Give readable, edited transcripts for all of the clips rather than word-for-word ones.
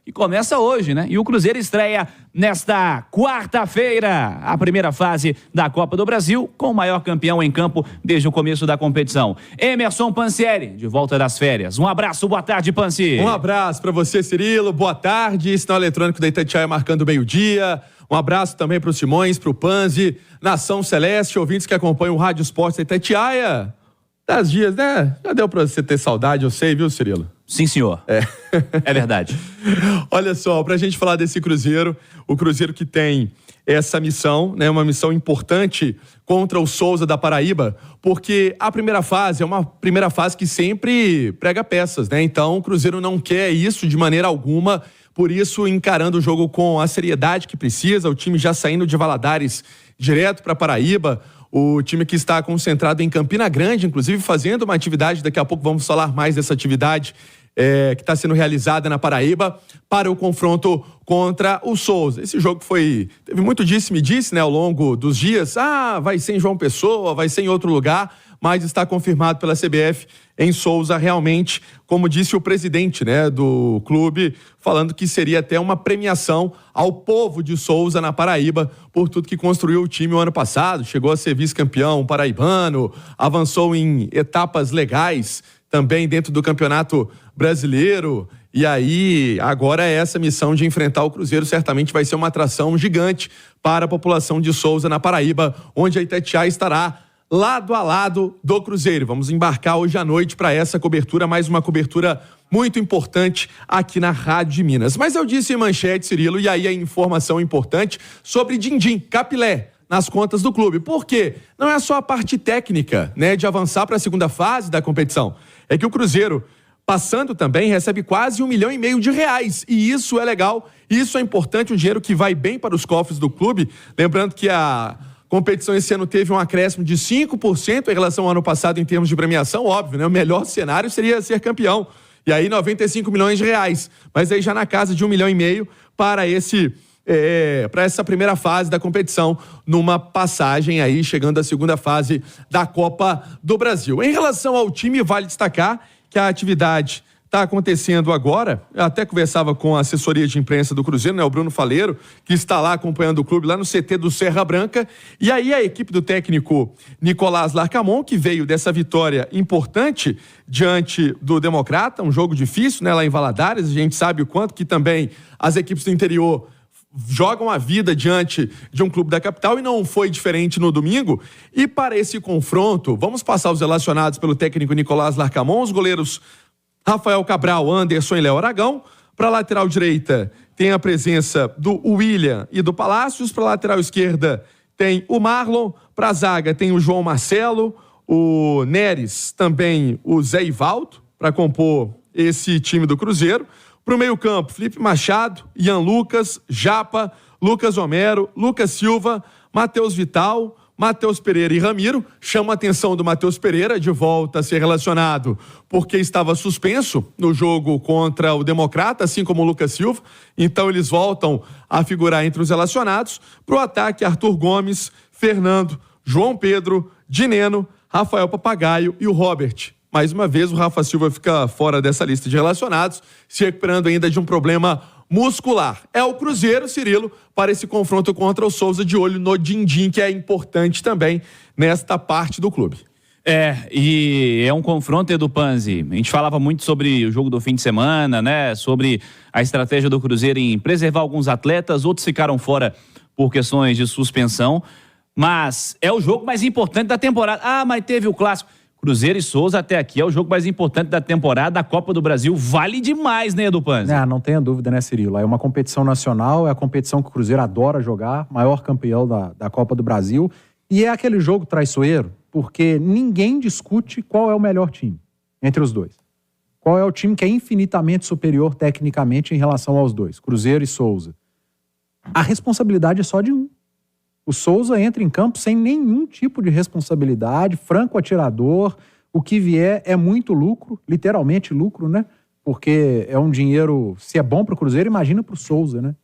e começa hoje, né? E o Cruzeiro estreia nesta quarta-feira a primeira fase da Copa do Brasil, com o maior campeão em campo desde o começo da competição. Emerson Pansieri, de volta das férias. Um abraço, boa tarde, Pansi. Um abraço para você, Cirilo, boa tarde. Sinal eletrônico da Itatiaia marcando meio-dia. Um abraço também para o Simões, para o Panzi, Nação Celeste, ouvintes que acompanham o Rádio Esportes da Itatiaia. 10 dias, né? Já deu para você ter saudade, eu sei, viu, Cirilo? Sim, senhor. É verdade. Olha só, pra gente falar desse Cruzeiro, o Cruzeiro que tem essa missão, né, uma missão importante contra o Souza da Paraíba, porque a primeira fase é uma primeira fase que sempre prega peças, né? Então o Cruzeiro não quer isso de maneira alguma, por isso encarando o jogo com a seriedade que precisa, o time já saindo de Valadares direto para Paraíba, o time que está concentrado em Campina Grande, inclusive fazendo uma atividade, daqui a pouco vamos falar mais dessa atividade que está sendo realizada na Paraíba, para o confronto contra o Souza. Esse jogo teve muito disse-me-disse, né, ao longo dos dias. Vai ser em João Pessoa, vai ser em outro lugar, mas está confirmado pela CBF em Souza, realmente, como disse o presidente, né, do clube, falando que seria até uma premiação ao povo de Souza na Paraíba por tudo que construiu o time o ano passado, chegou a ser vice-campeão paraibano, avançou em etapas legais também dentro do Campeonato Brasileiro, e aí agora essa missão de enfrentar o Cruzeiro certamente vai ser uma atração gigante para a população de Souza na Paraíba, onde a Itatiaia estará lado a lado do Cruzeiro. Vamos embarcar hoje à noite para essa cobertura, mais uma cobertura muito importante aqui na Rádio de Minas. Mas eu disse em manchete, Cirilo, e aí a informação importante sobre Dindim, Capilé, nas contas do clube. Por quê? Não é só a parte técnica, né, de avançar para a segunda fase da competição. É que o Cruzeiro, passando também, recebe quase R$1,5 milhão de reais. E isso é legal, isso é importante, um dinheiro que vai bem para os cofres do clube. Lembrando que a competição esse ano teve um acréscimo de 5% em relação ao ano passado em termos de premiação, óbvio, né? O melhor cenário seria ser campeão. E aí 95 milhões de reais. Mas aí já na casa de R$1,5 milhão para essa primeira fase da competição, numa passagem aí, chegando à segunda fase da Copa do Brasil. Em relação ao time, vale destacar que a atividade está acontecendo agora. Eu até conversava com a assessoria de imprensa do Cruzeiro, né, o Bruno Faleiro, que está lá acompanhando o clube, lá no CT do Serra Branca. E aí a equipe do técnico Nicolás Larcamon, que veio dessa vitória importante diante do Democrata, um jogo difícil, né, lá em Valadares. A gente sabe o quanto que também as equipes do interior jogam a vida diante de um clube da capital, e não foi diferente no domingo. E para esse confronto, vamos passar os relacionados pelo técnico Nicolás Larcamon, os goleiros Rafael Cabral, Anderson e Léo Aragão. Para a lateral direita tem a presença do William e do Palácios. Para a lateral esquerda tem o Marlon. Para a zaga tem o João Marcelo, o Neres, também o Zé Ivaldo, para compor esse time do Cruzeiro. Para o meio-campo, Felipe Machado, Ian Lucas, Japa, Lucas Homero, Lucas Silva, Matheus Vital, Matheus Pereira e Ramiro. Chama a atenção do Matheus Pereira, de volta a ser relacionado, porque estava suspenso no jogo contra o Democrata, assim como o Lucas Silva. Então eles voltam a figurar entre os relacionados. Para o ataque, Arthur Gomes, Fernando, João Pedro, Dineno, Rafael Papagaio e o Robert. Mais uma vez, o Rafa Silva fica fora dessa lista de relacionados, se recuperando ainda de um problema muscular. É o Cruzeiro, Cirilo, para esse confronto contra o Souza, de olho no Dindim, que é importante também nesta parte do clube. E é um confronto, Edu Panzi. A gente falava muito sobre o jogo do fim de semana, né? Sobre a estratégia do Cruzeiro em preservar alguns atletas, outros ficaram fora por questões de suspensão. Mas é o jogo mais importante da temporada. Mas teve o clássico. Cruzeiro e Souza até aqui é o jogo mais importante da temporada. A Copa do Brasil vale demais, né, Edu Panzi? Não tenha dúvida, né, Cirilo? É uma competição nacional, é a competição que o Cruzeiro adora jogar, maior campeão da Copa do Brasil. E é aquele jogo traiçoeiro, porque ninguém discute qual é o melhor time entre os dois. Qual é o time que é infinitamente superior tecnicamente em relação aos dois, Cruzeiro e Souza. A responsabilidade é só de um. O Souza entra em campo sem nenhum tipo de responsabilidade, franco atirador, o que vier é muito lucro, literalmente lucro, né? Porque é um dinheiro, se é bom para o Cruzeiro, imagina para o Souza, né?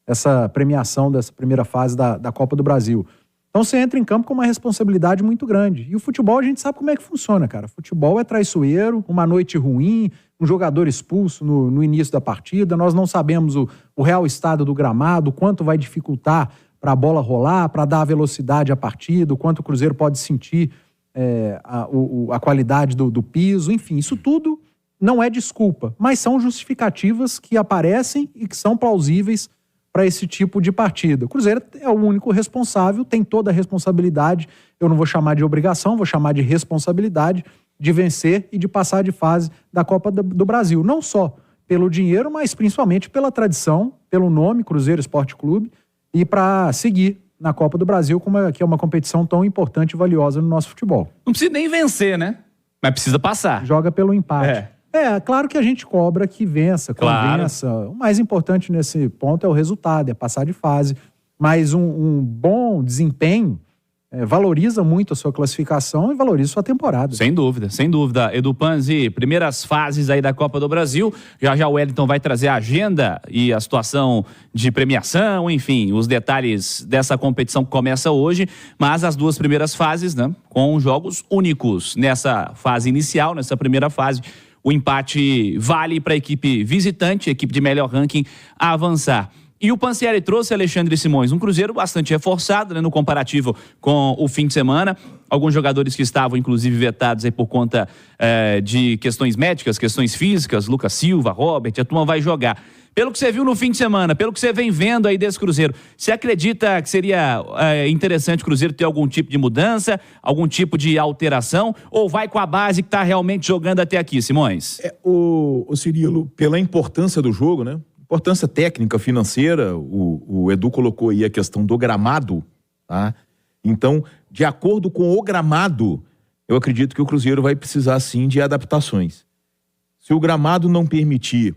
Essa premiação dessa primeira fase da Copa do Brasil. Então você entra em campo com uma responsabilidade muito grande. E o futebol a gente sabe como é que funciona, cara. Futebol é traiçoeiro, uma noite ruim, um jogador expulso no início da partida, nós não sabemos o real estado do gramado, quanto vai dificultar para a bola rolar, para dar velocidade à partida, o quanto o Cruzeiro pode sentir a qualidade do piso, enfim, isso tudo não é desculpa, mas são justificativas que aparecem e que são plausíveis para esse tipo de partida. O Cruzeiro é o único responsável, tem toda a responsabilidade, eu não vou chamar de obrigação, vou chamar de responsabilidade de vencer e de passar de fase da Copa do Brasil. Não só pelo dinheiro, mas principalmente pela tradição, pelo nome Cruzeiro Esporte Clube e para seguir na Copa do Brasil, que é uma competição tão importante e valiosa no nosso futebol. Não precisa nem vencer, né? Mas precisa passar. Joga pelo empate. Claro que a gente cobra que vença, convença. Claro. O mais importante nesse ponto é o resultado, é passar de fase. Mas um bom desempenho valoriza muito a sua classificação e valoriza a sua temporada. Sem dúvida, sem dúvida. Edu Panzi, primeiras fases aí da Copa do Brasil. Já o Wellington vai trazer a agenda e a situação de premiação, enfim, os detalhes dessa competição que começa hoje. Mas as duas primeiras fases, né, com jogos únicos. Nessa fase inicial, nessa primeira fase, o empate vale para a equipe visitante, a equipe de melhor ranking, a avançar. E o Pansieri trouxe Alexandre Simões, um Cruzeiro bastante reforçado, né, no comparativo com o fim de semana. Alguns jogadores que estavam, inclusive, vetados aí por conta de questões médicas, questões físicas, Lucas Silva, Robert, a turma vai jogar. Pelo que você viu no fim de semana, pelo que você vem vendo aí desse Cruzeiro, você acredita que seria interessante o Cruzeiro ter algum tipo de mudança, algum tipo de alteração, ou vai com a base que está realmente jogando até aqui, Simões? O Cirilo, pela importância do jogo, né? Importância técnica, financeira, o Edu colocou aí a questão do gramado, tá? Então, de acordo com o gramado, eu acredito que o Cruzeiro vai precisar sim de adaptações. Se o gramado não permitir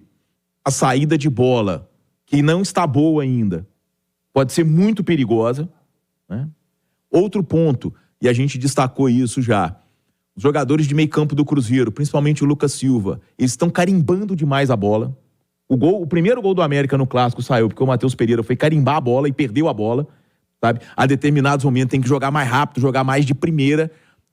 a saída de bola, que não está boa ainda, pode ser muito perigosa, né? Outro ponto, e a gente destacou isso já, os jogadores de meio campo do Cruzeiro, principalmente o Lucas Silva, eles estão carimbando demais a bola. O primeiro gol do América no Clássico saiu porque o Matheus Pereira foi carimbar a bola e perdeu a bola, sabe? A determinados momentos tem que jogar mais rápido, jogar mais de primeira.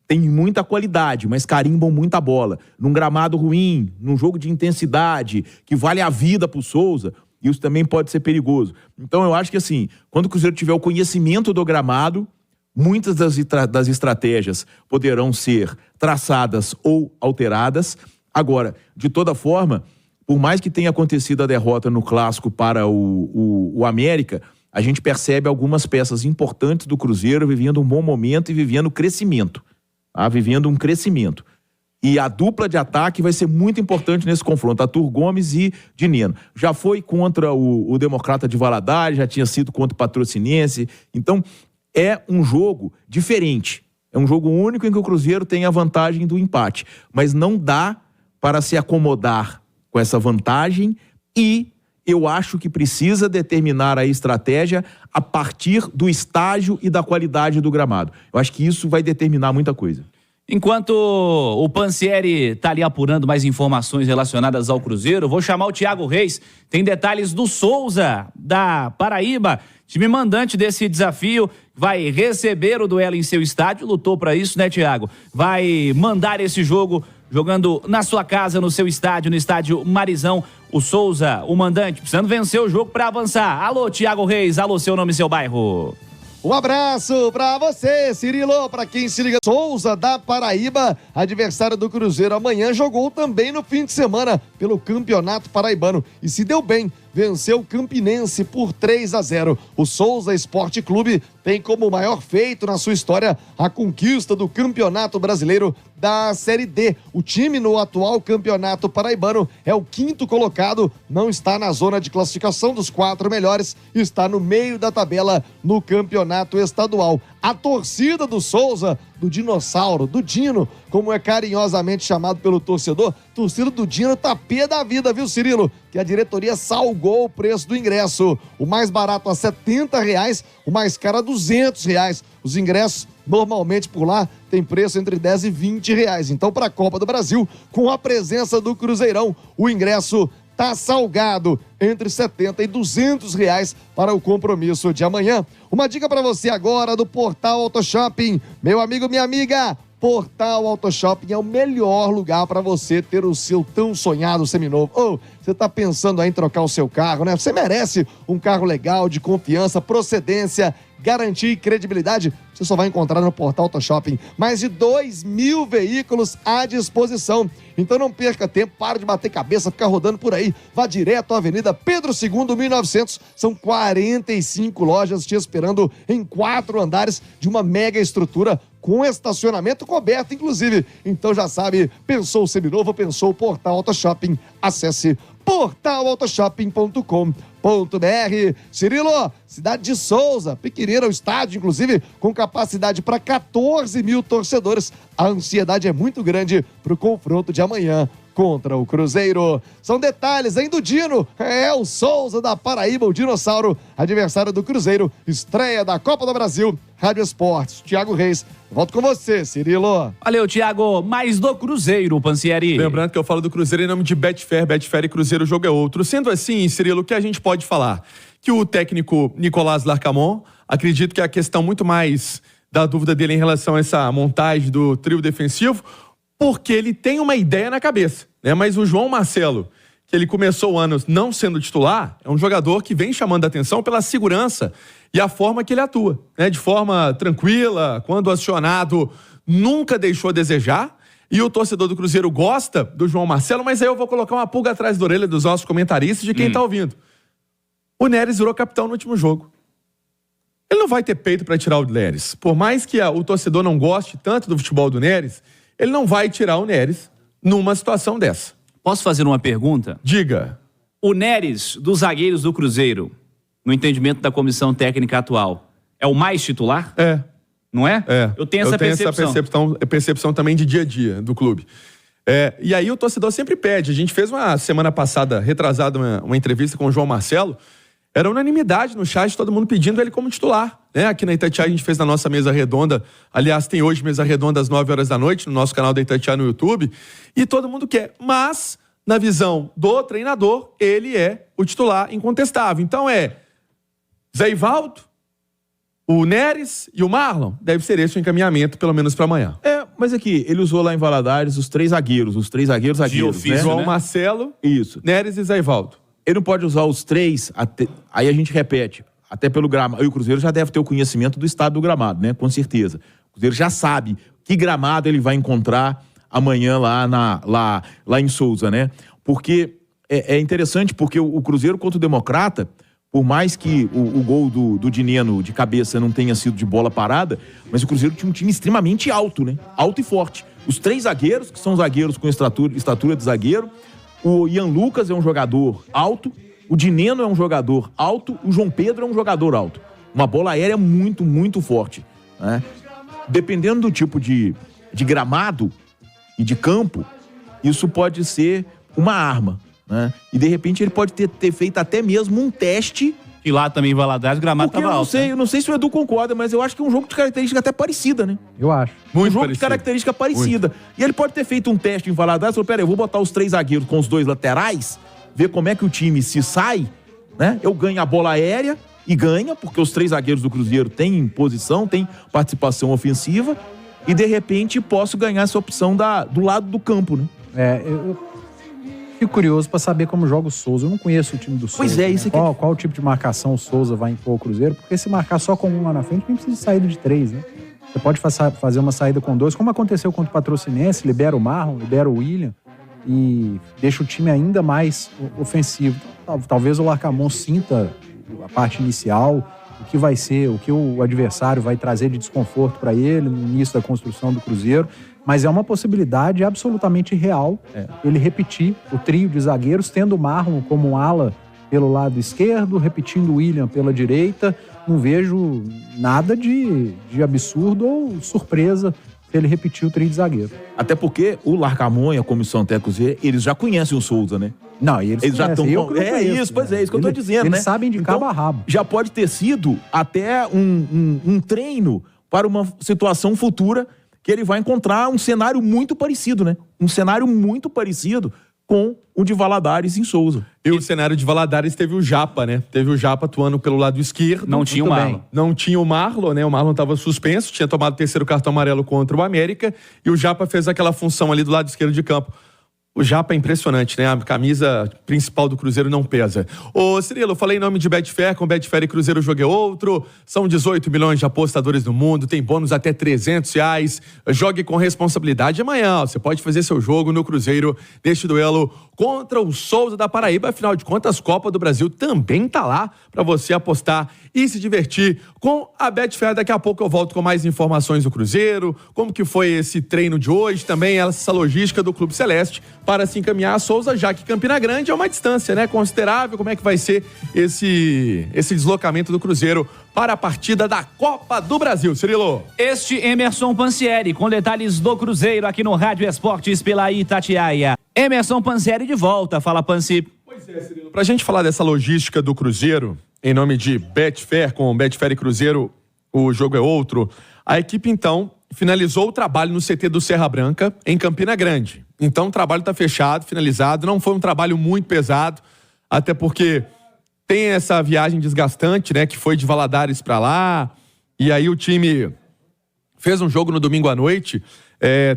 Tem muita qualidade, mas carimbam muita bola. Num gramado ruim, num jogo de intensidade, que vale a vida pro Souza, isso também pode ser perigoso. Então eu acho que assim, quando o Cruzeiro tiver o conhecimento do gramado, muitas das estratégias poderão ser traçadas ou alteradas. Agora, de toda forma, por mais que tenha acontecido a derrota no Clássico para o América, a gente percebe algumas peças importantes do Cruzeiro vivendo um bom momento e vivendo crescimento. Tá? Vivendo um crescimento. E a dupla de ataque vai ser muito importante nesse confronto, Arthur Gomes e Dineno. Já foi contra o Democrata de Valadares, já tinha sido contra o Patrocinense. Então, é um jogo diferente. É um jogo único em que o Cruzeiro tem a vantagem do empate. Mas não dá para se acomodar com essa vantagem e eu acho que precisa determinar a estratégia a partir do estágio e da qualidade do gramado. Eu acho que isso vai determinar muita coisa. Enquanto o Pansieri está ali apurando mais informações relacionadas ao Cruzeiro, vou chamar o Thiago Reis. Tem detalhes do Souza, da Paraíba, time mandante desse desafio. Vai receber o duelo em seu estádio, lutou para isso, né, Thiago? Vai mandar esse jogo jogando na sua casa, no seu estádio, no estádio Marizão. O Souza, o mandante, precisando vencer o jogo para avançar. Alô, Thiago Reis, alô, seu nome e seu bairro. Um abraço pra você, Cirilo, pra quem se liga. Souza da Paraíba, adversário do Cruzeiro amanhã, jogou também no fim de semana pelo Campeonato Paraibano e se deu bem, venceu o Campinense por 3-0. O Souza Esporte Clube tem como maior feito na sua história a conquista do Campeonato Brasileiro da Série D. O time no atual Campeonato Paraibano é o 5º colocado, não está na zona de classificação dos 4 melhores, está no meio da tabela no Campeonato Estadual. A torcida do Souza, do Dinossauro, do Dino, como é carinhosamente chamado pelo torcedor, torcida do Dino tá pé da vida, viu, Cirilo? Que a diretoria salgou o preço do ingresso. O mais barato a R$70, o mais caro a R$200. Os ingressos normalmente por lá tem preço entre R$10 e R$20. Então, para a Copa do Brasil, com a presença do Cruzeirão, o ingresso tá salgado entre R$70 e R$200 para o compromisso de amanhã. Uma dica para você agora do Portal Auto Shopping. Meu amigo, minha amiga, Portal Auto Shopping é o melhor lugar para você ter o seu tão sonhado seminovo. Ou você está pensando em trocar o seu carro, né? Você merece um carro legal, de confiança, procedência, garantia e credibilidade. Você só vai encontrar no Portal Auto Shopping. Mais de 2.000 veículos à disposição. Então não perca tempo, para de bater cabeça, ficar rodando por aí. Vá direto à Avenida Pedro II, 1900. São 45 lojas te esperando em 4 andares de uma mega estrutura com estacionamento coberto, inclusive. Então já sabe, pensou seminovo, pensou Portal Auto Shopping. Acesse portalautoshopping.com.br. Cirilo, cidade de Souza, pequenina, o estádio, inclusive, com capacidade para 14 mil torcedores. A ansiedade é muito grande para o confronto de amanhã contra o Cruzeiro. São detalhes, hein, do Dino. É o Souza da Paraíba, o dinossauro, adversário do Cruzeiro, estreia da Copa do Brasil. Rádio Esportes, Thiago Reis. Volto com você, Cirilo. Valeu, Thiago. Mais do Cruzeiro, Pansieri. Lembrando que eu falo do Cruzeiro em nome de Betfair. Betfair e Cruzeiro, o jogo é outro. Sendo assim, Cirilo, o que a gente pode falar? Que o técnico Nicolás Larcamón, acredito que a questão muito mais da dúvida dele em relação a essa montagem do trio defensivo, porque ele tem uma ideia na cabeça, né? Mas o João Marcelo, que ele começou o ano não sendo titular, é um jogador que vem chamando a atenção pela segurança e a forma que ele atua, né? De forma tranquila, quando acionado, nunca deixou a desejar. E o torcedor do Cruzeiro gosta do João Marcelo, mas aí eu vou colocar uma pulga atrás da orelha dos nossos comentaristas, de quem tá ouvindo. O Neres virou capitão no último jogo. Ele não vai ter peito para tirar o Neres. Por mais que o torcedor não goste tanto do futebol do Neres, ele não vai tirar o Neres numa situação dessa. Posso fazer uma pergunta? Diga. O Neres, dos zagueiros do Cruzeiro, no entendimento da comissão técnica atual, é o mais titular? É. Não é? É. Eu tenho essa percepção. percepção também de dia a dia do clube. E aí o torcedor sempre pede. A gente fez uma semana passada, retrasada, uma entrevista com o João Marcelo. Era unanimidade no chat, todo mundo pedindo ele como titular, né? Aqui na Itatiaia a gente fez na nossa mesa redonda. Aliás, tem hoje mesa redonda às 9 horas da noite no nosso canal da Itatiaia no YouTube. E todo mundo quer. Mas, na visão do treinador, ele é o titular incontestável. Então Zé Ivaldo, o Neres e o Marlon. Deve ser esse o encaminhamento, pelo menos para amanhã. Mas aqui, ele usou lá em Valadares os três zagueiros, De ofício, né? João Marcelo, Isso. Neres e Zé Ivaldo. Ele não pode usar os três, aí a gente repete, até pelo gramado. E o Cruzeiro já deve ter o conhecimento do estado do gramado, né? Com certeza. O Cruzeiro já sabe que gramado ele vai encontrar amanhã lá em Souza, né? Porque é interessante, porque o Cruzeiro contra o Democrata, por mais que o gol do Dineno de cabeça não tenha sido de bola parada, mas o Cruzeiro tinha um time extremamente alto, né? Alto e forte. Os três zagueiros, que são zagueiros com estatura de zagueiro. O Ian Lucas é um jogador alto, o Dineno é um jogador alto, o João Pedro é um jogador alto. Uma bola aérea muito, muito forte, né? Dependendo do tipo de gramado e de campo, isso pode ser uma arma, né? E de repente ele pode ter feito até mesmo um teste. E lá também em Valadares, o gramado estava alto. Eu não sei se o Edu concorda, mas eu acho que é um jogo de característica até parecida, né? Eu acho. Muito um jogo parecido. de característica parecida. Muito. E ele pode ter feito um teste em Valadares, falou, pera aí, eu vou botar os três zagueiros com os dois laterais, ver como é que o time se sai, né? Eu ganho a bola aérea, e ganha, porque os três zagueiros do Cruzeiro têm posição, têm participação ofensiva, e de repente posso ganhar essa opção do lado do campo, né? Eu fico curioso para saber como joga o Souza. Eu não conheço o time do Souza. Pois é, isso aqui. Qual tipo de marcação o Souza vai impor o Cruzeiro? Porque se marcar só com um lá na frente, nem precisa de saída de 3, né? Você pode fazer uma saída com 2, como aconteceu contra o Patrocinense, libera o Marlon, libera o William e deixa o time ainda mais ofensivo. Talvez o Larcamón sinta a parte inicial, o que vai ser, o que o adversário vai trazer de desconforto para ele no início da construção do Cruzeiro. Mas é uma possibilidade absolutamente real ele repetir o trio de zagueiros, tendo o Marlon como um ala pelo lado esquerdo, repetindo o William pela direita. Não vejo nada de absurdo ou surpresa se ele repetir o trio de zagueiro. Até porque o Larcamón e a comissão técnica, eles já conhecem o Souza, né? Não, e eles já estão... isso que eu tô dizendo, eles né? Sabem de cabo a rabo. Já pode ter sido até um treino para uma situação futura que ele vai encontrar um cenário muito parecido, né? Um cenário muito parecido com o de Valadares em Souza. E o cenário de Valadares teve o Japa, né? Teve o Japa atuando pelo lado esquerdo. Não tinha o Muito Marlon. bem. Não tinha o Marlon, né? O Marlon estava suspenso, tinha tomado o terceiro cartão amarelo contra o América. E o Japa fez aquela função ali do lado esquerdo de campo. O Japa é impressionante, né? A camisa principal do Cruzeiro não pesa. Ô, Cirilo, eu falei em nome de Betfair. Com Betfair e Cruzeiro o jogo é outro. São 18 milhões de apostadores no mundo. Tem bônus até R$300. Jogue com responsabilidade amanhã. Você pode fazer seu jogo no Cruzeiro neste duelo contra o Souza da Paraíba. Afinal de contas, Copa do Brasil também tá lá para você apostar e se divertir com a Betfair. Daqui a pouco eu volto com mais informações do Cruzeiro, como que foi esse treino de hoje, também essa logística do Clube Celeste para se encaminhar a Souza, já que Campina Grande é uma distância, né, considerável. Como é que vai ser esse deslocamento do Cruzeiro para a partida da Copa do Brasil, Cirilo? Este Emerson Pansieri, com detalhes do Cruzeiro aqui no Rádio Esportes pela Itatiaia. Emerson Pansieri de volta, fala Pansi. Pois é, Cirilo. Pra gente falar dessa logística do Cruzeiro, em nome de Betfair, com Betfair e Cruzeiro, o jogo é outro. A equipe, então, finalizou o trabalho no CT do Serra Branca, em Campina Grande. Então, o trabalho está fechado, finalizado. Não foi um trabalho muito pesado, até porque tem essa viagem desgastante, né, que foi de Valadares para lá. E aí o time fez um jogo no domingo à noite.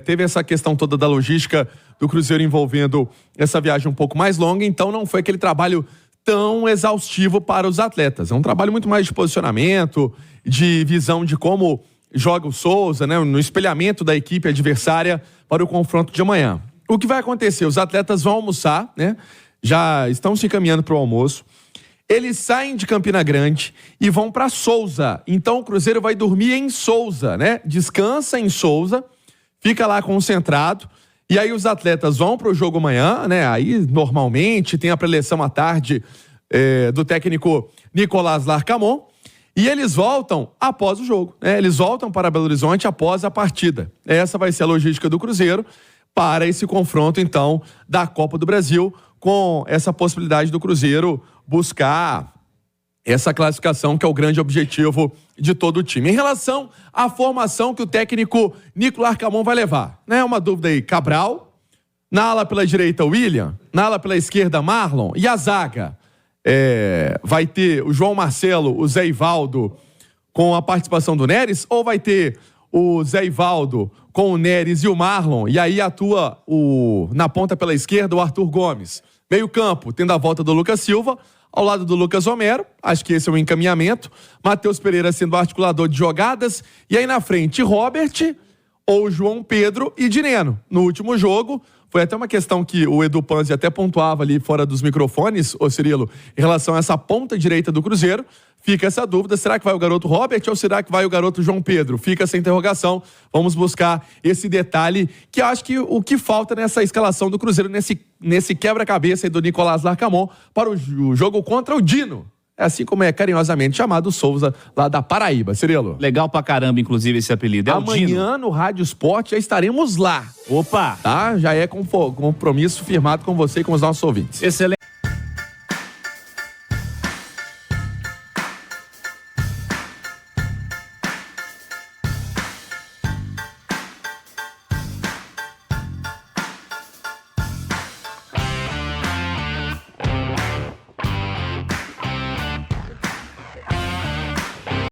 Teve essa questão toda da logística do Cruzeiro envolvendo essa viagem um pouco mais longa. Então, não foi aquele trabalho tão exaustivo para os atletas. É um trabalho muito mais de posicionamento, de visão de como joga o Souza, né, no espelhamento da equipe adversária para o confronto de amanhã. O que vai acontecer? Os atletas vão almoçar, né? Já estão se encaminhando para o almoço. Eles saem de Campina Grande e vão para Souza. Então o Cruzeiro vai dormir em Souza, né? Descansa em Souza, fica lá concentrado. E aí os atletas vão para o jogo amanhã, né? Aí normalmente tem a preleção à tarde do técnico Nicolás Larcamon. E eles voltam após o jogo, né? Eles voltam para Belo Horizonte após a partida. Essa vai ser a logística do Cruzeiro para esse confronto, então, da Copa do Brasil, com essa possibilidade do Cruzeiro buscar essa classificação, que é o grande objetivo de todo o time. Em relação à formação que o técnico Nicolás Larcamon vai levar, né? Uma dúvida aí, Cabral, na ala pela direita, William, na ala pela esquerda, Marlon, e a zaga? Vai ter o João Marcelo, o Zé Ivaldo com a participação do Neres, ou vai ter o Zé Ivaldo com o Neres e o Marlon, e aí atua na ponta pela esquerda o Arthur Gomes? Meio campo, tendo a volta do Lucas Silva, ao lado do Lucas Romero, acho que esse é o encaminhamento. Matheus Pereira sendo o articulador de jogadas, e aí na frente Robert ou João Pedro e Dineno. No último jogo, foi até uma questão que o Edu Panzi até pontuava ali fora dos microfones, ô Cirilo, em relação a essa ponta direita do Cruzeiro. Fica essa dúvida, será que vai o garoto Robert ou será que vai o garoto João Pedro? Fica essa interrogação, vamos buscar esse detalhe, que eu acho que o que falta nessa escalação do Cruzeiro, nesse quebra-cabeça aí do Nicolás Larcamon para o jogo contra o Dino. É assim como é carinhosamente chamado o Souza, lá da Paraíba, Cirilo. Legal pra caramba, inclusive, esse apelido. É Amanhã, o Dino. no Rádio Esporte, já estaremos lá. Opa! Tá? Já é compromisso firmado com você e com os nossos ouvintes. Excelente.